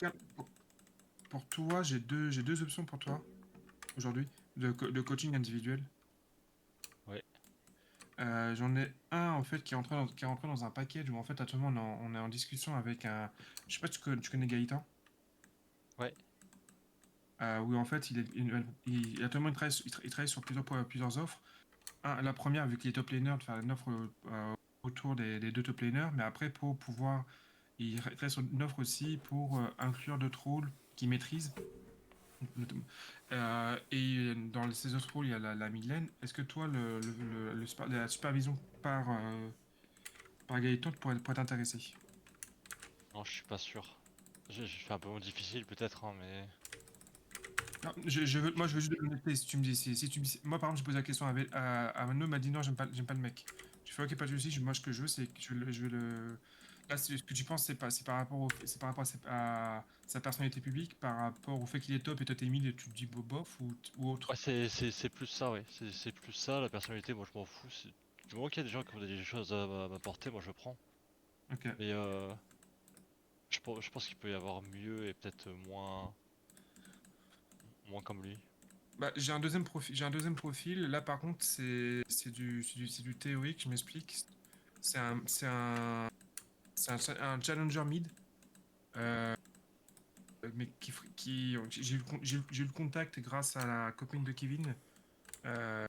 m'intéresse. Pour toi, j'ai deux options pour toi aujourd'hui de coaching individuel. Ouais. J'en ai un en fait qui est rentré dans un package où en fait actuellement on est en discussion avec un. Je sais pas si tu connais Gaëtan. Ouais. Où en fait actuellement il travaille sur plusieurs offres. La première, vu qu'il est top laner, de faire une offre autour des deux top laners, mais après pour pouvoir, il travaille sur une offre aussi pour inclure d'autres rôles qu'il maîtrise. Notamment. Et dans ces autres rôles, il y a la mid lane. Est-ce que toi, la supervision par Gaëtan pourrait t'intéresser? Non, je suis pas sûr. J'ai fait un peu difficile peut-être, hein, mais... Non, moi, je veux juste de l'honnêteté. Si tu me dis, si tu me dis- moi, par exemple, je pose la question à Mano, il m'a dit non, j'aime pas le mec. Je fais ok, pas de souci. Moi, ce que je veux, c'est que je veux le. Là, ce que tu penses, c'est par rapport c'est par rapport à sa personnalité publique, par rapport au fait qu'il est top et toi t'es mid et tu te dis bof ou Ouais, autre. c'est plus ça, ouais. C'est plus ça, la personnalité, moi je m'en fous. Du moment qu'il y a des gens qui ont des choses à m'apporter, moi je prends. Ok. Mais je pense qu'il peut y avoir mieux et peut-être moins comme lui. Bah, j'ai un deuxième profil. Là, par contre, c'est du théorique. Je m'explique. C'est un, c'est un, un challenger mid. Euh, mais j'ai eu le contact grâce à la copine de Kevin, euh,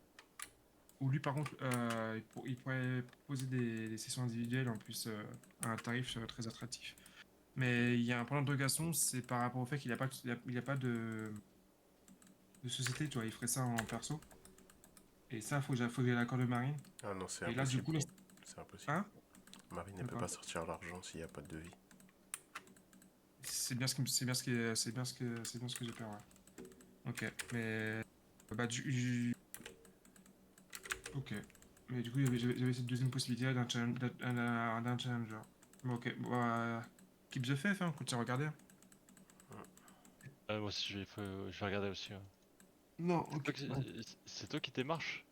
où lui, par contre, il pourrait proposer des sessions individuelles en plus à un tarif très attractif. Mais il y a un problème d'interrogation, c'est par rapport au fait qu'il n'y a pas, il y a pas de société, tu vois, il ferait ça en perso. Et ça, faut que j'ai l'accord de Marine. Ah non, c'est Et là, du impossible. coup, là, C'est impossible. hein? Marine ne peut D'accord. pas sortir l'argent s'il n'y a pas de devis. C'est bien ce que, c'est bien ce que, c'est bien ce que j'ai peur, ouais. Ok. Mais, bah, ok. Mais du coup, j'avais cette deuxième possibilité d'un challenger. Bon, ok. Bon, keep the faith, hein, continue à regarder. Moi aussi je vais regarder aussi. Ouais. Non, C'est toi ok. Bon. c'est toi qui démarches?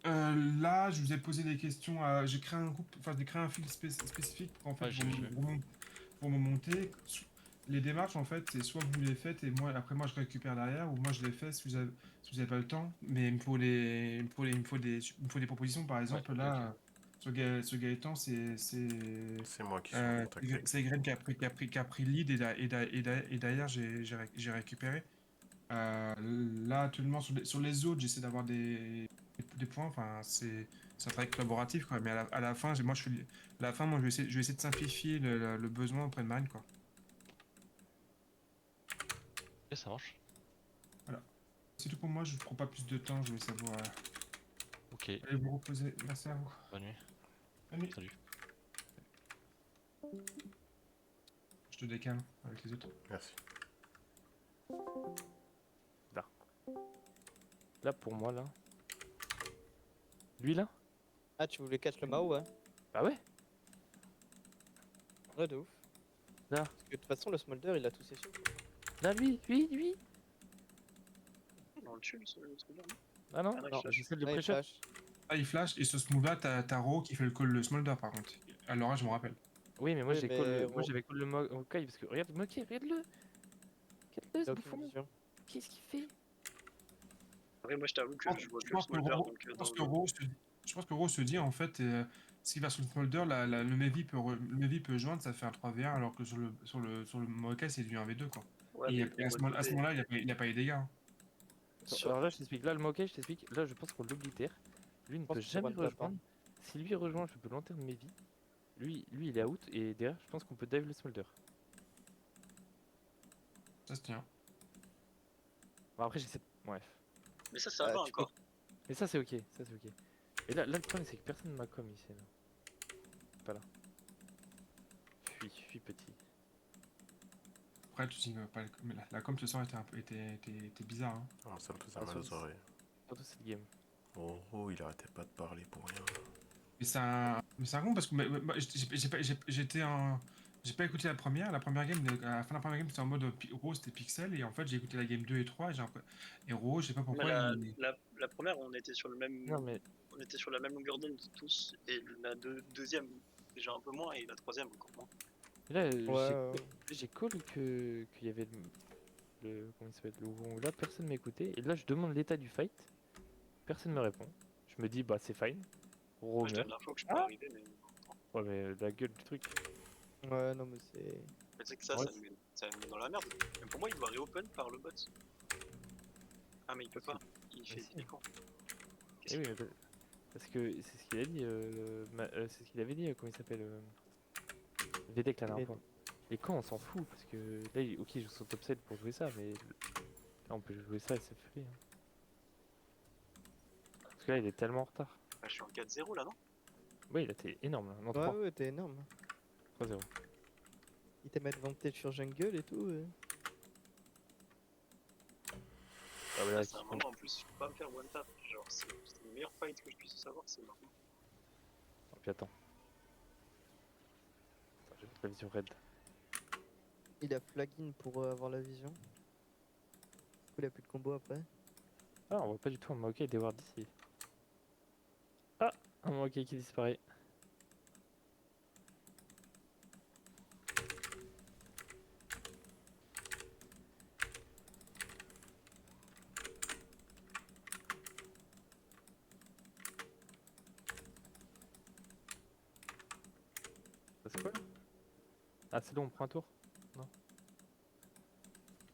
Là, je vous ai posé des questions. J'ai créé un groupe, enfin, j'ai créé un fil spécifique pour en fait Ouais, j'ai vu. pour me monter. Les démarches, en fait, c'est soit vous les faites et moi, après moi, je récupère derrière, ou moi, je les fais si vous avez pas le temps. Mais il me faut des propositions. Par Ouais, exemple, ok, ok. là, ce Gaëtan, C'est moi qui suis en contact avec c'est lui. Greg qui a pris le lead et derrière, j'ai récupéré. Là, actuellement, sur les autres, j'essaie d'avoir des points. Enfin, c'est un travail collaboratif, quoi. Mais à la fin, moi, à la fin, moi, je vais essayer de simplifier le besoin auprès de Marine, quoi. Et ça marche. Voilà. C'est tout pour moi. Je ne prends pas plus de temps. Je vais savoir Ok, aller vous reposer. Merci à vous. bonne nuit. Bonne nuit. Salut. Je te décale avec les autres. Merci. Là. Là, pour moi, là. Lui, là? Ah, tu voulais catch le Mao, ouais? Bah ouais. Ouais, de ouf. Là. Parce que de toute façon, le Smolder, il a tout séché. Là, lui. On le tue, ce gars, non? Ah non, Ah non, il Non, flash. j'essaie de le là, il pressure. flash. Ah, il flash. Et sur ce move-là, t'as Ro qui fait le call le smolder, par contre. Alors, je me rappelle. Oui, mais moi, Oui, mais moi j'avais call le Mokai parce que regarde, Mokai, regarde-le. Regarde-le, il ce a aucune bouffon. vision. Qu'est-ce qu'il fait? Après, moi, je t'avoue que je vois Je que le pense que Smolder, Ro, donc je dans pense que le... Ro se dit, je pense que Ro se dit, en fait, s'il va sur le smolder, le Mevi le Mevi peut joindre, ça fait un 3v1, alors que sur le Maokai, c'est du 1v2, quoi. Ouais, Et, mais à bon, à ce écoutez, moment-là, il a pas les dégâts, hein. Attends, sur... alors là, je t'explique. Là, le Mokai, je t'explique. Là, je pense qu'on l'oblitère. Lui ne Je peut pense que c'est jamais one tap, hein. rejoindre. Si lui rejoint, je peux lanterne mes vies. Lui, il est out. Et derrière, je pense qu'on peut dive le smolder. Ça se tient. Bon, après, j'essaie. Bref. Mais ça va Tu peux... encore. Mais ça, c'est ok. Ça, c'est ok. Et là, le problème, c'est que personne ne m'a com ici. Là. Pas là. Fuis, petit. Après, tu dis, pas, mais la com ce soir était bizarre, hein. Non, ça me faisait Ah, mal aux oreilles. surtout cette game. Oh, il arrêtait pas de parler pour rien. Mais c'est un con parce que j'ai pas écouté la première. La première game, à la fin de la première game, c'était en mode Rose, c'était Pixel. Et en fait, j'ai écouté la game 2 et 3. Et Rose, je sais pas Mais pourquoi, il. la première, on était sur le Non, même... mais On était sur la même longueur d'onde tous. Et la deuxième, déjà un peu moins, et la troisième encore moins. Et là, Ouais, j'ai call qu'il y avait comment il s'appelle, le WoW là, personne m'écoutait. Et là, je demande l'état du fight, personne me répond. Je me dis, bah c'est fine. Moi, je Romer. donne l'info que je peux Ah arriver, mais. Ouais, mais la gueule du truc. ouais, non, mais c'est. Mais c'est que ça, Ouais, ça me met dans la merde. Mais pour moi, il doit reopen par le bot. Ah, mais il peut pas. Il fait si. des camps. Eh oui, mais parce que c'est ce qu'il a dit, c'est ce qu'il avait dit, comment il s'appelle, Vedek la dernière fois. Et quand on s'en fout, parce que là, ok, je joue sur top 7 pour jouer ça, mais là, on peut jouer ça et c'est free. Hein. Parce que là, il est tellement en retard. Bah, je suis en 4-0 là, non? Oui, il était énorme, là. Non, Ouais, 3, ouais, t'es énorme. 3-0. Il t'a mis advantage sur jungle et tout. Ah, bah, Là, là, c'est un moment en plus, je peux pas me faire one tap. Genre, c'est le meilleur fight que je puisse savoir, c'est maintenant. Oh, puis attends. Attends, je vais mettre la vision raid. Il a flag in pour avoir la vision. Du coup, il a plus de combo après. Ah, on voit pas du tout un Maokai des wards d'ici. Ah, un Maokai qui disparaît. Ça c'est quoi là? Ah, c'est là où on prend un tour?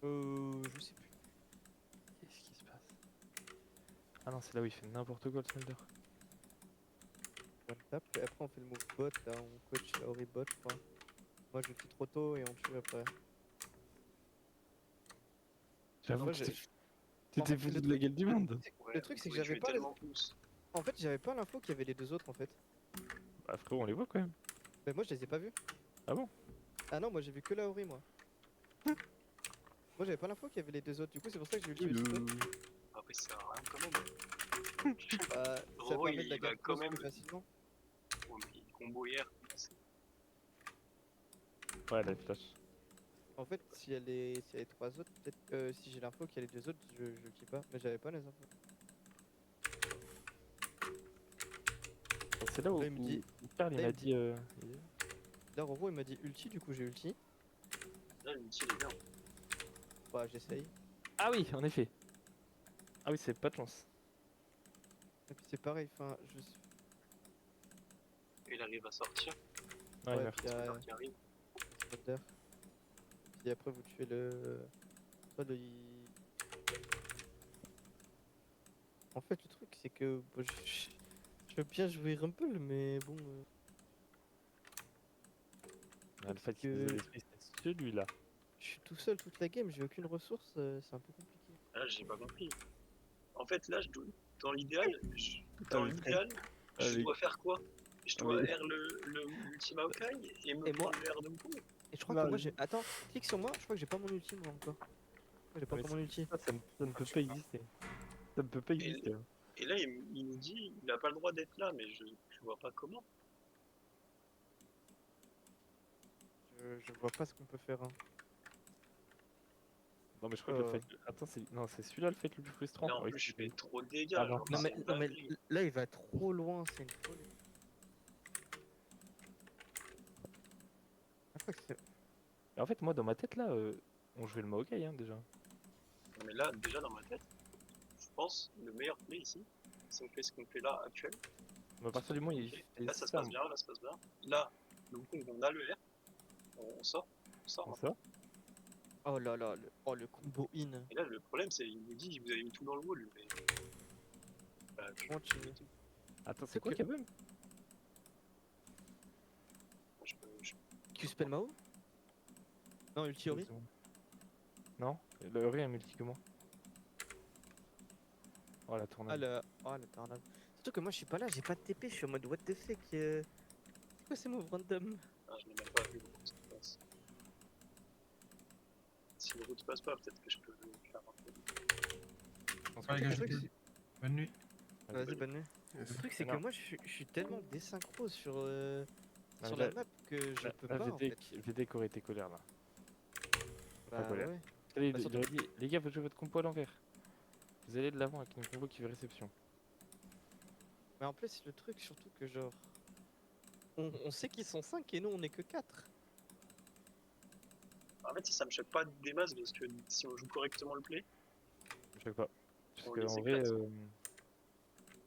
Je sais plus. Qu'est-ce qui se passe? Ah non, c'est là où il fait n'importe quoi le Smolder. One tap. Et après, on fait le move bot. Là, on coach Ori bot, je crois. Moi, je tue trop tôt et on tue après. J'avoue Moi, que j'ai- tu en t'es fait, foutu le de la truc- gueule du monde. Ouais, Le truc, vous c'est que pouvez j'avais tuer pas les- tellement plus. En fait, j'avais pas l'info qu'il y avait les deux autres en fait. Bah frérot, on les voit quand même. Mais moi, je les ai pas vus. Ah bon? Ah non, moi j'ai vu que la Ori, moi. Moi, j'avais pas l'info qu'il y avait les deux autres. Du coup, c'est pour ça que j'ai eu le tuer aussitôt. Après, ça sert à rien quand même. Bah, ça Roro, permet de la il va garder quand close même. plus facilement. Ouais, mais il combo hier. Ouais, la flash. En fait, si elle est, si y a les trois autres, peut-être si j'ai l'info qu'il y a les deux autres, je le kiffe pas. Mais j'avais pas les infos. C'est là où, Là, il me dit- Karl il là, il m'a me dit. Là, Roro, il m'a dit ulti, du coup j'ai ulti. Là, l'ulti, il est bien. Bah, j'essaye. Ah oui, en effet. Ah oui, c'est pas de chance. Et puis c'est pareil, enfin, Il arrive à sortir. Ouais, il ouais, meurt. puis il y a Qui arrive. Smolder. Puis après, vous tuez le. Soit le. En fait, le truc, c'est que bon, je veux bien jouer Rumble, mais bon. Ah, le fait que- qu'il nous a l'esprit, c'est celui-là. Je suis tout seul toute la game, j'ai aucune ressource, c'est un peu compliqué. Là, j'ai pas compris. En fait, là, dans l'idéal, Ah, mais- je mais- dois faire quoi? Je Ah, dois mais- R l'ultime Maokai et me Et moi- prendre le R de Mpo. Et je crois Bah, que moi j'ai. Attends, clique sur moi, je crois que j'ai pas mon ulti moi encore. Moi, j'ai pas mais encore mon ulti. Ça ne peut pas exister. Ça ne peut pas exister. Hein. Et là, il nous dit il a pas le droit d'être là, mais je vois pas comment. Je vois pas ce qu'on peut faire. Hein. Non, mais je crois que le Euh. fait. Attends, non, c'est celui-là le fait le plus frustrant. Là, en Oui, plus, je c'est- fais trop de dégâts. Ah, non. genre, Non c'est mais, une non, mais dinguerie. là il va trop loin, c'est une folie. Je crois que c'est- En fait, moi dans ma tête là, on jouait le Maokai hein, déjà. Non, mais là, déjà dans ma tête, je pense le meilleur play ici, si on fait ce qu'on fait là actuel. Mais à partir du moment où il Ok. fait Là, ça se ça, passe bien, là, ça se passe bien. Là, donc, on a le R, on sort, on hein. sort. Oh là là, le combo in. Et là, le problème, c'est qu'il nous dit vous avez mis tout dans le wall. Mais... Bah, Comment tu- Attends, c'est C'est quoi que- qui a bug? je- Q-spell Mao? Non, ulti Ori? Non, le Ori a multi comment? Oh la tournade. Oh la tornade. Surtout que moi je suis pas là, j'ai pas de TP, je suis en mode what the fuck. C'est quoi ces moves random? Ah, je n'ai même pas vu le route qui passe. Si le route passe pas, peut-être que je peux faire un peu. Ouais, les gars, Le je truc, vous- c'est- bonne nuit. Vas-y, bonne nuit. Yes. Le truc c'est que Alors- moi je suis tellement désynchro sur, Non, sur mais la map que je Là, peux là, pas en fait. VDEC aurait été colère là. Bah colère. ouais. Il Bah, surtout- aurait dit, les gars, vous jouez votre compo à l'envers. Vous allez de l'avant avec une combo qui veut réception. Mais en plus le truc surtout que genre... On sait qu'ils sont 5 et nous on est que 4. En fait, ça me choque pas des masses parce que si on joue correctement le play, Je sais pas. Parce On que les en vrai, éclate.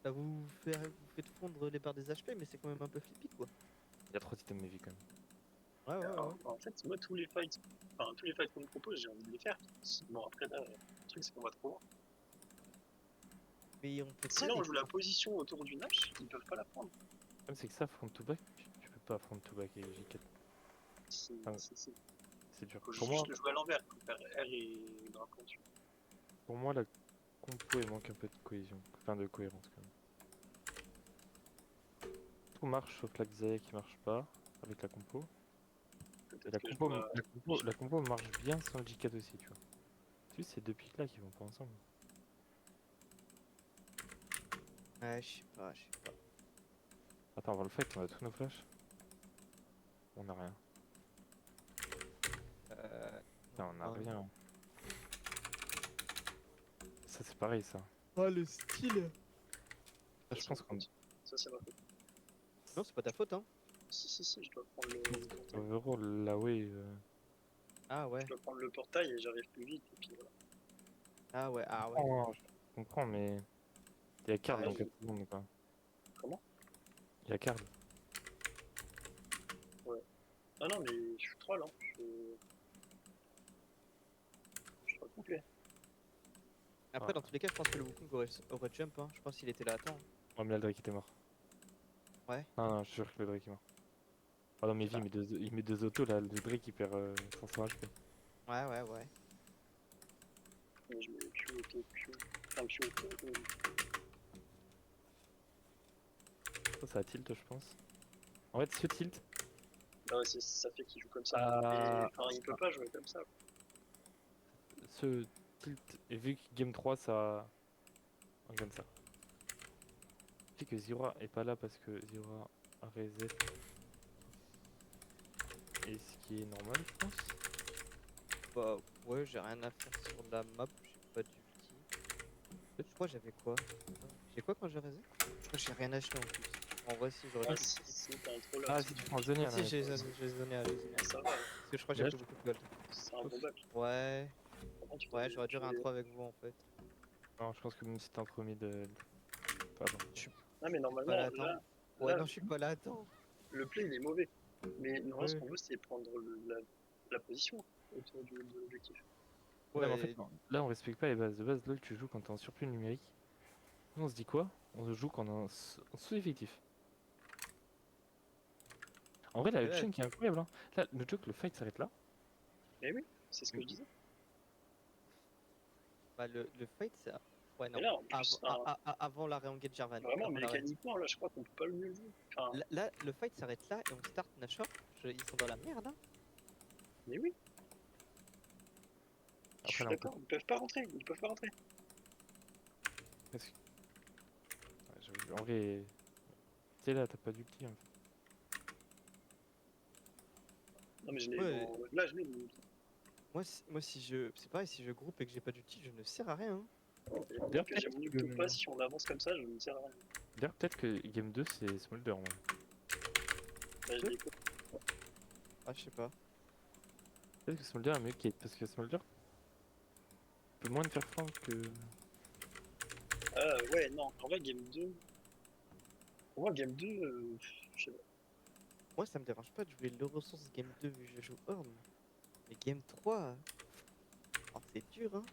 Bah, vous faites fondre les barres des HP, mais c'est quand même un peu flippy quoi. il y a 3 items de vie quand même. Ouais, ouais, alors, ouais. en fait, moi, tous les fights qu'on me propose, j'ai envie de les faire. Bon, après, là, le truc, c'est qu'on va trop loin. Mais on peut Si pas là, on les joue la prendre. position autour du Nash, ils peuvent pas la prendre. Le problème, c'est que ça, front to back, tu peux pas front to back avec J4. C'est Ah, c'est- c'est dur. faut Pour moi, juste le jouer à l'envers. Faut faire R et grimpant dessus. pour moi, la compo, il manque un peu de cohésion. Enfin, de cohérence quand même. Tout marche sauf la Xayah qui marche pas avec la compo. Et Peut-être la que je compo, dois. la compo marche bien sans le J4 aussi, tu vois. C'est juste ces deux pics là qui vont pas ensemble. Ouais, je sais pas, je sais pas. Attends, on va le fight, on a tous nos flashs. On a rien. Putain, on a ouais. rien. Ça, c'est pareil, ça. Oh, le style! Ça, je pense qu'on. Ça, c'est ma faute. Non, c'est pas ta faute, hein. Si, je dois prendre le portail. Overall, la way. Ah ouais, Je dois prendre le portail et j'arrive plus vite. Et puis voilà. ah ouais, ah ouais. Oh, je comprends, mais. Il y a Karl Ouais, dans je- 4 secondes, quoi. Comment? Il y a Karl. Ah non, mais je suis troll, hein. Je suis pas complet. Après, Ouais. dans tous les cas, je pense que le Wukong aurait jump, hein. Je pense qu'il était là à temps. Oh, mais là, le Drake était mort. Ouais. Non, je suis sûr que le Drake est mort. Oh non, mais Je sais il met il met deux autos là, le Drake il perd 500 HP. Ouais, ouais, ouais. Mais je mets Q auto, Q. Enfin, Q auto. Ça tilt, je pense. En fait, ce tilt, Ah ouais, ça fait qu'il joue comme ça. Ah, Mais enfin, il peut pas jouer comme ça. ce tilt, et vu que Game 3 ça. On gagne ça. Fait que Zira est pas là parce que Zira a reset. Et ce qui est normal, je pense. Bah, ouais, j'ai rien à faire sur la map. J'ai pas d'ulti. Je crois que j'avais quoi? J'ai quoi quand j'ai reset? Je crois que j'ai rien acheté en plus. En vrai, si j'aurais Ah, pu. si t'es un troll Ah, là. si tu prends Zonia là. Si, j'ai zoné à zoné. Ça va, Parce que je crois que j'ai Là, pris beaucoup de gold. c'est un bon bac. Ouais, Par contre, ouais, j'aurais dû un 3 avec vous en fait. Non, je pense que même si t'es entre mid. Pardon. Ah, mais Pas normalement, là, attends. Ouais, non, je suis pas là, attends. le play il est mauvais. Mais normalement, ce Ouais. qu'on veut, c'est prendre la position autour de l'objectif. Là, mais en fait, Ouais, non. Là, on respecte pas les bases. De base, LoL, tu joues quand t'es en surplus numérique. Nous, on se dit quoi? On joue quand on est en sous-effectif. En vrai, la ouais, chaîne qui est incroyable. Hein. Là, le joke, le fight s'arrête là. Mais oui, c'est ce que je disais. bah le fight, c'est. Ouais, non. Mais là, en plus, Avant l'arrêt en gate Jarvan. vraiment, Avant l'arrêt. mécaniquement, là, je crois qu'on peut pas le mieux jouer. Enfin, Là, le fight s'arrête là et on start Nashor. Ils sont dans la merde, hein. mais oui, je Après, suis là, on peut. d'accord, ils peuvent pas rentrer, ils peuvent pas rentrer. Parce que- Ouais, en vrai. Tu sais, là, t'as pas d'ulti. Hein. Non, mais je l'ai. Ouais. Là, je l'ai. Mais Moi, si je. C'est pareil, si je groupe et que j'ai pas d'ulti, je ne sers à rien, hein. D'ailleurs, que j'ai mon ult ou pas, si on avance comme ça, je ne sers à rien. D'ailleurs, peut-être que Game 2, c'est Smolder. Ouais. Là, je l'écoute. Ah, je sais pas. Peut-être que Smolder est mieux qu'Kate. Parce que Smolder peut moins te faire flanc que. Ouais, non, en vrai, Game 2. Pour moi, Game 2, je sais pas. Moi, ça me dérange pas de jouer le ressource Game 2 vu que je joue Horn. Mais Game 3. Oh, c'est dur, hein.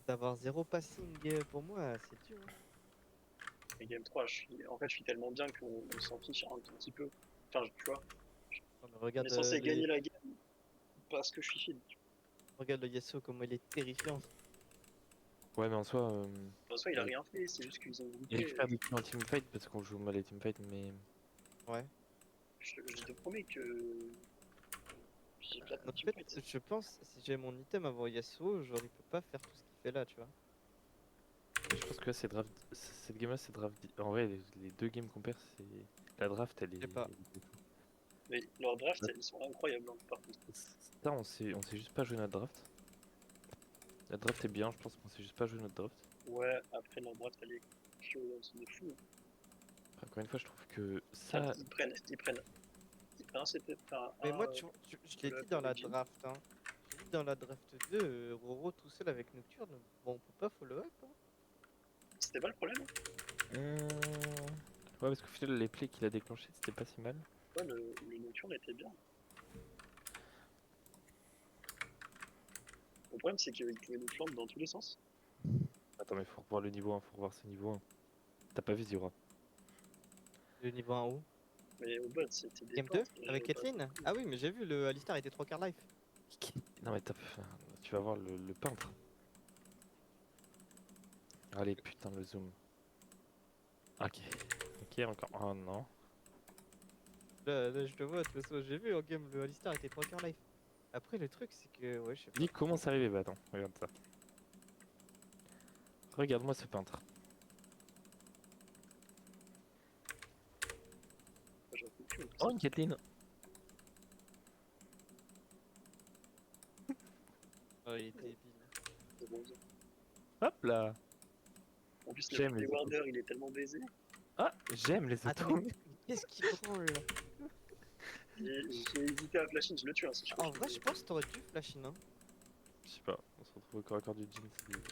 D'avoir zéro passing pour moi, c'est dur, hein. Mais Game 3, en fait, je suis tellement bien qu'on s'en fiche un tout petit peu. Enfin, tu vois, Non, mais on regarde, est censé gagner la game parce que je suis fid. regarde le Yasuo, comment il est terrifiant. Ouais, mais en soi. De toute façon, il a Ouais. rien fait, c'est juste qu'ils ont Il groupé. récupère des kills en teamfight parce qu'on joue mal les teamfights, mais. Ouais. Je te promets que. J'ai pas de En fait, je pense, si j'ai mon item avant Yasuo, genre, il peut pas faire tout ce qu'il fait là, tu vois. Je pense que là, c'est draft. Cette game là, c'est draft. En vrai, les deux games qu'on perd, c'est. La draft, elle est. sais pas. Mais leurs drafts, ils sont incroyables, hein, par contre. Ça, on sait juste pas jouer notre draft. La draft est bien, je pense qu'on sait juste pas jouer notre draft. Ouais, après leur draft, elle est violente de fou. Encore une fois, je trouve que ça. Ils prennent Enfin, c'était pas Mais un, moi, je l'ai le dit dans la Origin. draft. Hein. J'ai dit dans la draft 2, Roro tout seul avec Nocturne. Bon, on peut pas follow up. Hein. C'était pas le problème. Ouais, parce qu'au final, les plays qu'il a déclenchés, c'était pas si mal. Ouais, le Nocturne était bien. Le problème, c'est qu'il pouvait nous flamber dans tous les sens. Attends, mais faut revoir le niveau 1, faut revoir ce niveau 1. T'as pas vu Zira? Le niveau 1 où Mais au bot, c'était des Game 2 pentes, et avec j'avais pas Kathleen compris. Ah oui, mais j'ai vu, le Alistar était 3 quarts life. Non, mais tu vas voir le peintre. Allez, putain, le zoom. Ok. Ok, encore. Oh non. Là, je le vois, de toute façon, j'ai vu en game, le Alistar était 3 quarts life. Après, le truc, c'est que, ouais, je sais pas. Dis comment c'est arrivé, bah attends, regarde ça. Regarde-moi ce peintre. J'aurais compris, mais Oh, une Kathleen. Oh, il était débile. c'est bon. Hop là. En plus, J'aime le les Warder, il est tellement baisé. Ah, j'aime les Attends, autos. mais qu'est-ce qu'il branle là J'ai hésité à flash in, je le tue. Hein, si je En flash vrai, in, je pense que t'aurais dû flash in. Hein. Je sais pas, on se retrouve au corps à corps du jean.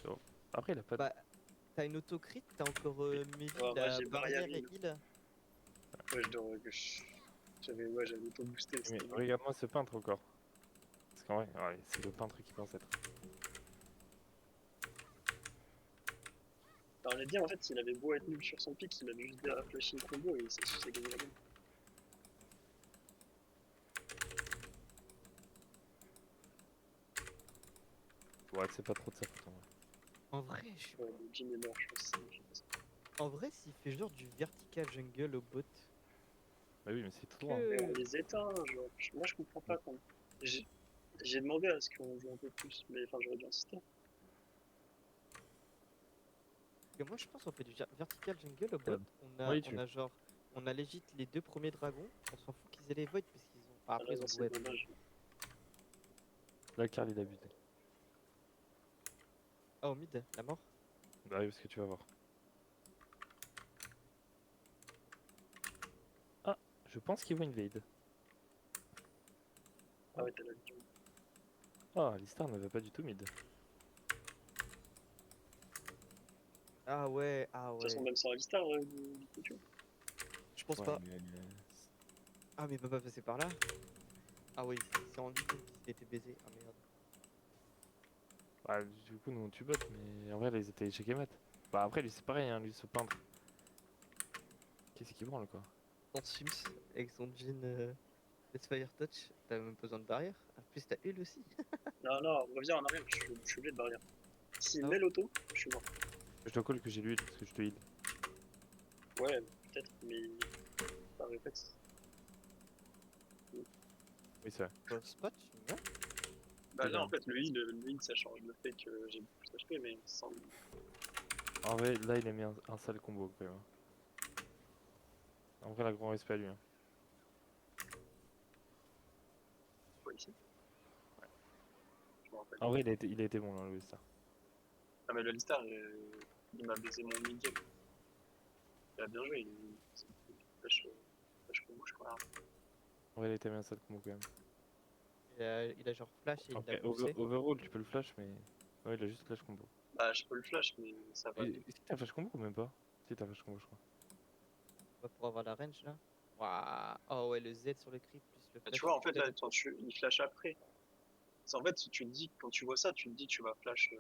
Oh. Après, il a pas de. Bah, t'as une auto-crit, t'as encore Mevi, Ouais, moi, la j'ai barrière barrière et heal. heal. Ouais, je dois. J'avais auto boosté. Mais C'était bien. regarde-moi ce peintre encore. Parce qu'en vrai, ouais, c'est le peintre qui pense être. Alors, on a dit en fait, s'il avait beau être nul sur son pic, il avait juste à flasher le combo et c'est gagné la game. Ouais, c'est pas trop de sa faute en vrai. En vrai, Ouais, le Jim est mort, je pense. Je sais pas ça. en vrai, s'il fait genre du vertical jungle au bot, Bah oui, mais c'est tout droit. Hein. Mais on les éteint, genre. Moi, je comprends pas quand. J'ai j'ai demandé à ce qu'on joue un peu plus, mais enfin, j'aurais dû insister. que moi je pense qu'on fait du vertical jungle au bot, Ouais. on Oui, on a genre, on a légit les deux premiers dragons, on s'en fout qu'ils aient les voids parce qu'ils ont. Ah, Ah après là, ils ont c'est web. dommage. Là, Karl, il a abusé. Ah, au mid, la mort. Bah oui, parce que tu vas voir. Ah, je pense qu'il voit une Vade. Ah ouais, t'as la vision. Ah, Alistar ne va pas du tout mid. Ah ouais, ah De toute ouais. façon, même sans Alistar, du coup, tu vois. Je pense Ouais, pas. mais- Ah, mais il peut pas passer par là. Ah oui, c'est rendu compte qu'il était baisé. Ah merde. Bah, du coup, nous on tue bot, mais en vrai, là, ils étaient chez Kemet. Bah après, lui, c'est pareil, hein, lui, ce peintre. Qu'est-ce qu'il branle, quoi. Son Sims avec son jean Fire Touch, t'as même pas besoin de barrière. En plus, t'as Hul aussi. Non, non, reviens en arrière, je suis obligé de barrière. S'il Ah met ouais. l'auto, je suis mort. Je te colle que j'ai lui parce que je te heal. Ouais, peut-être, mais par réflexe. Oui, c'est vrai. Bon, spot, tu me mets. Bah C'est là, bien. en fait, le heal, ça change le fait que j'ai beaucoup plus d'HP, mais sans. En vrai, là, il a mis un sale combo, quand même. Hein. En vrai, la grand respect à lui. Hein. Quoi ici? Je me rappelle. En vrai, il a été bon, là, le Star. Ah, mais le Alistar, il m'a baisé mon mid-game. Il a bien joué, flash combo, je crois. En vrai, il a été mis un sale combo, quand même. Il a genre flash et il Après, l'a poussé. overall, tu peux le flash, mais. Ouais, il a juste flash combo. Bah, je peux le flash, mais ça va vite. Est-ce que t'as flash combo ou même pas? Si, t'as flash combo, je crois. Pas pour avoir la range là. Waouh. Oh ouais, le Z sur le creep plus le Bah, flash. tu vois, en fait, Z. là, il flash après. En fait, tu te dis, quand tu vois ça, tu te dis, tu vas flash.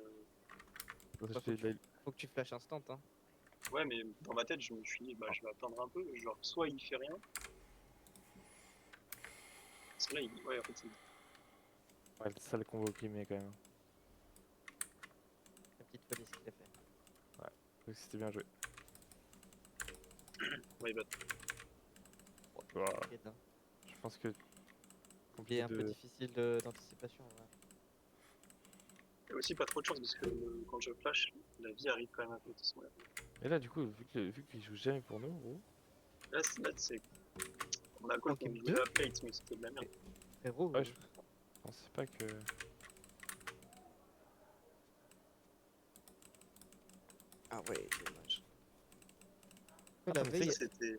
Parce Bah, que là, faut que tu flash instant. Hein. Ouais, mais dans ma tête, je me suis dit, bah, je vais attendre un peu. Genre, soit il fait rien. Parce que là, ouais, en fait, ouais, le sale combo qu'il met, quand même. La petite folie ce qu'il a fait. Donc, c'était bien joué. ouais, bah, Ouah, T'inquiète, hein. je pense que. Il est Compliqué un peu de. difficile d'anticipation. Ouais. il y a aussi pas trop de chance parce que quand je flash, la vie arrive quand même à côté. Et là, du coup, vu qu'il joue jamais pour nous, gros. Là, c'est. On a quoi En qu'on game jouait 2? la plate, mais c'était de la merde. Frérot. Ouais, je pensais pas que. Ah ouais, dommage. Attends, mais La Ça, veille, c'était.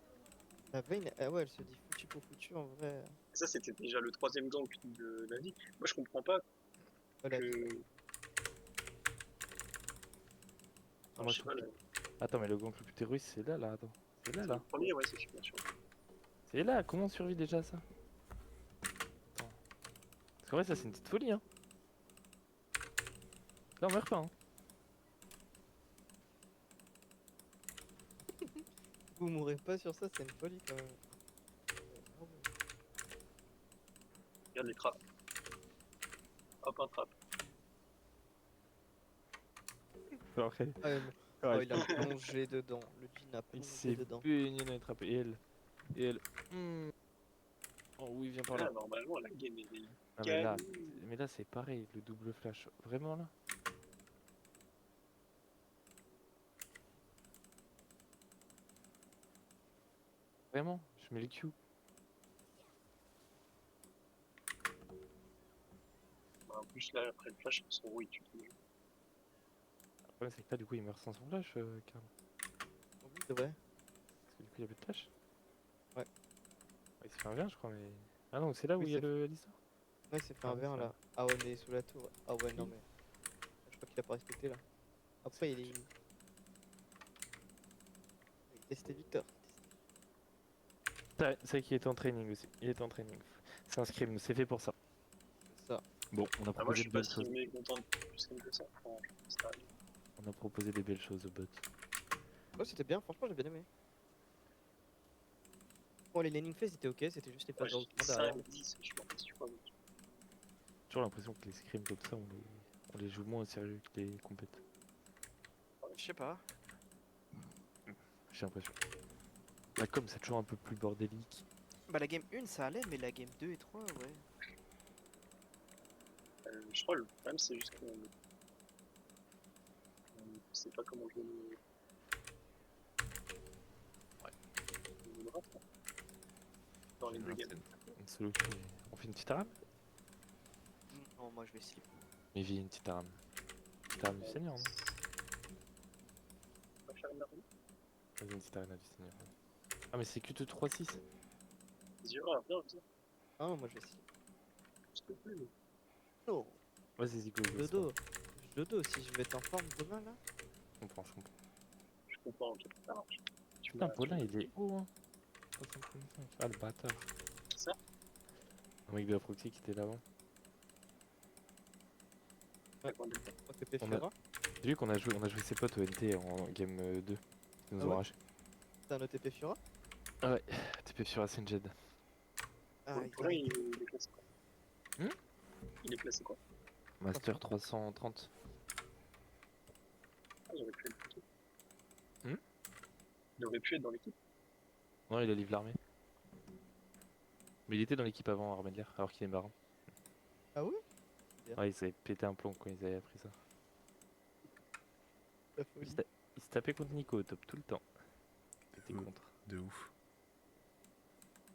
la veille, ah ouais, elle se dit foutu pour foutu en vrai. Ça, c'était déjà le troisième gank de la vie. Moi, je comprends pas Voilà. que. Moi, je je sais pas, trouve Attends, mais le gank le plus terroriste, c'est là, attends. C'est là, le là. premier, ouais, c'est super sûr. C'est là, comment on survit déjà à ça? Attends. Parce qu'en vrai, ça, c'est une petite folie, hein. Là, on meurt pas, hein. Vous mourrez pas sur ça, c'est une folie quand même. Ah ouais. Regarde les trappes. Hop, un trap. Après, Ah, oh, il a plongé dedans. Le jean a il plongé s'est dedans. baigné dans les trappes. Et elle. Et elle. Oh oui, viens par là. Là, normalement, la game est Ah, mais là, c'est pareil, le double flash. Vraiment là? Vraiment? Je mets le Q. En plus, là, après le flash, son rouille, tu te dis. Le problème, c'est que là, du coup, il meurt sans son flash, Karl. Oui, c'est vrai. Parce que du coup, il y a plus de flash. Ouais. Il s'est fait un verre, je crois, mais. Ah non, c'est là où Oui, il y a c'est l'histoire. Ouais, c'est fait Ah un ouais, verre ça. là. Ah ouais, mais sous la tour. Ah ouais, non, Oui. mais. Je crois qu'il a pas respecté là. Après, il testait Victor. C'est vrai qu'il était en training aussi. Il était en training. C'est un scrim, c'est fait pour ça. C'est ça. Bon, on a Ah, moi, proposé je de suis pas belles si choses. mécontent de plus que ça. Franchement, ça arrive. On a proposé des belles choses au bot. Ouais, c'était bien, franchement, j'ai bien aimé. Bon, les laning phase étaient ok, c'était juste les Moi, phases de j'ai recrutement derrière. 5, 10, je m'en fiche pas. J'ai toujours l'impression que les scrims comme ça, on les joue moins au sérieux que les compètes. Je sais pas. J'ai l'impression. La com, c'est toujours un peu plus bordélique. Bah la game 1 ça allait, mais la game 2 et 3, ouais. Je crois que le problème, c'est juste qu'on sait pas comment jouer le draft, hein, dans les deux games. Une solo queue. On fait une petite arame? Non, moi je vais slip. Mais vie, une petite arame. Petite arame du Seigneur, non? On va faire une arme. Vas-y, une petite arame du Seigneur. Ah, mais c'est Q2 3-6. Zira, viens, viens. Ah non, moi je vais essayer. Je peux plus. Non, Vas-y, Zico, go, c'est Dodo. Dodo, si je vais être en forme demain là. bon. Je comprends, je comprends. Je comprends, ok, ça marche. Tu Putain, m'as- Paulin, il est haut, hein. 335. Ah, le bâtard. C'est ça? Un mec de la proxy qui était là-bas. Ouais. D'accord, On TP On a- Fiora. J'ai vu qu'on a joué ses potes au NT en game 2. Ils nous Ah ont ouais arraché. T'as un OTP Fiora? Ah ouais, TP sur Ascended. Ah, Pour là, il est classé quoi? Hmm. Il est classé quoi? Master 330. Ah, il aurait pu être dans l'équipe. Hmm. Il aurait pu être dans l'équipe. Non, il a livré l'armée. Mais il était dans l'équipe avant Armelier, alors qu'il est marrant. Ah ouais? Ouais, ils avaient pété un plomb quand ils avaient appris ça. La Il folie. se tapait contre Nico au top tout le temps. Il était contre. De ouf.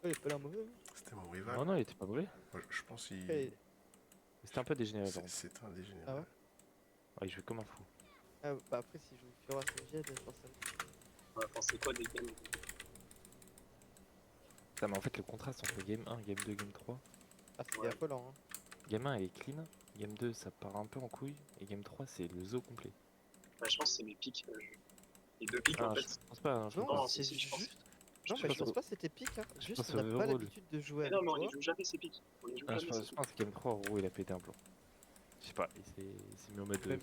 Ouais, il a pas l'air mauvais. Hein. C'était mon rival. Non, non, il était pas mauvais. Moi, je pense qu'il. Ouais, C'était un peu dégénéré par contre. C'est un dégénéré. Ah ouais? Ouais, il jouait comme un fou. Ah, bah après, si je joue Fiora Senged, forcément. On a pensé quoi des games? Putain, mais en fait, le contraste entre game 1, game 2, game 3. Ah, c'est Ouais. affolant. Hein. Game 1, elle est clean. Game 2, ça part un peu en couille. Et game 3, c'est le zoo complet. Bah, je pense que c'est mes pics. Les deux pics Ah, en je fait. pense pas. hein, je Non, pense Non, pas. c'est si, je pense. juste. Je Non, mais pense je pense au- pas que c'était pique. Hein. Juste, pense on n'a au pas overall. l'habitude de jouer Mais non, avec mais on toi. les joue jamais ces pics. On les joue Ah, jamais ces je pics. pense que game 3, Roro, il a pété un plomb. Je sais pas, il s'est mis en mode. Même-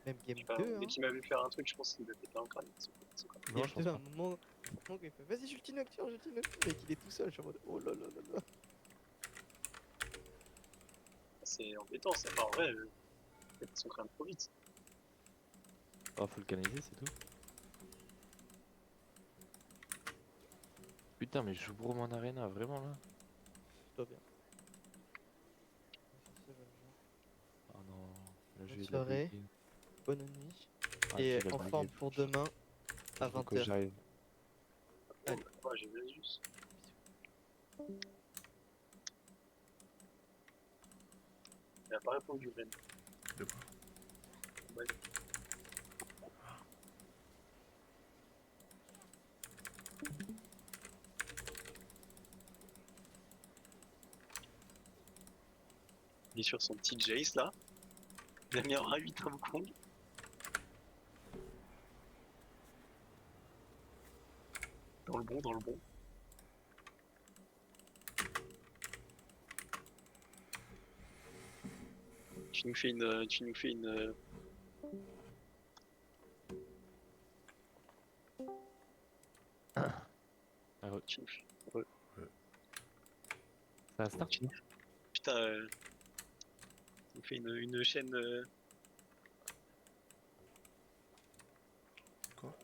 Même Je Game sais pas, 2. dès Hein. qu'il m'a vu faire un truc, je pense qu'il a pété un crâne. C'est quoi. Non, Game je pense 2, à pas. un moment où il fait vas-y, ulti nocturne, et qu'il est tout seul. Je suis en mode oh là là là là. C'est embêtant, ça. Enfin, en vrai, il pète son crâne trop vite. Ah, faut le canaliser, c'est tout. Putain, mais je joue Brom en arena, vraiment là. Je dois bien. Ah non, le jeu Bonne il a soirée. bugué. Bonne nuit. Ah, Et tu l'as en bugué. forme pour demain à Faut que 20h. j'arrive. Allez. Ouais, j'ai vu juste. Il a pas répondu, Ben. De quoi? Ouais. Il est sur son petit Jace là. Il a mis un 8 Hong Kong. Dans le bon, dans le bon. Tu nous fais une. Tu nous fais une. Ah ouais. Tu nous fais- C'est un start. Putain, tu nous fais une chaîne. Quoi?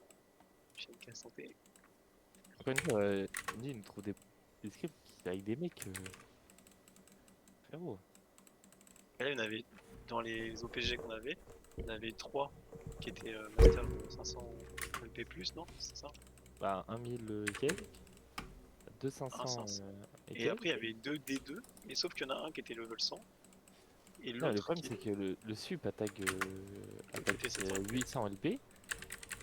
Chaîne K santé. Encore une fois, Andy, il nous trouve des scripts avec des mecs. Frérot. Et là, il y en avait dans les OPG qu'on avait, il y en avait 3 qui étaient master de 500 LP+, non? C'est ça? Bah, 1000 et quelques. 2500 500. et Et quelques. après, il y avait 2 D2, mais sauf qu'il y en a un qui était level 100. Et Non, le l'autre problème qui c'est que le sup attaque, était 700. 800 LP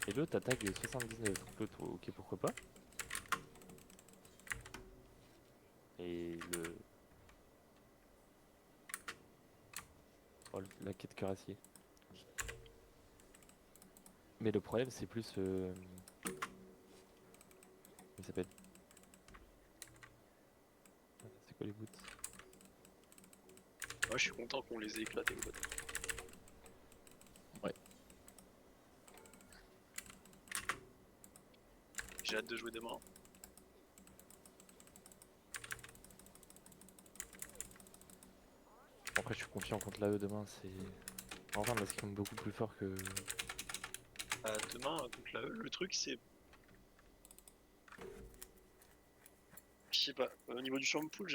et l'autre attaque 79. Donc l'autre, ok, pourquoi pas. Et le. Oh, la quête cuirassier. Mais le problème c'est plus. Comment il s'appelle? C'est quoi les boots? Moi, je suis content qu'on les ait éclatés. Quoi. Ouais. J'ai hâte de jouer demain. Après, je suis confiant contre l'AE demain. C'est. Enfin, la scrim beaucoup plus fort que. Demain, donc là, le truc, c'est. Je sais pas, au niveau du champ pool, j'ai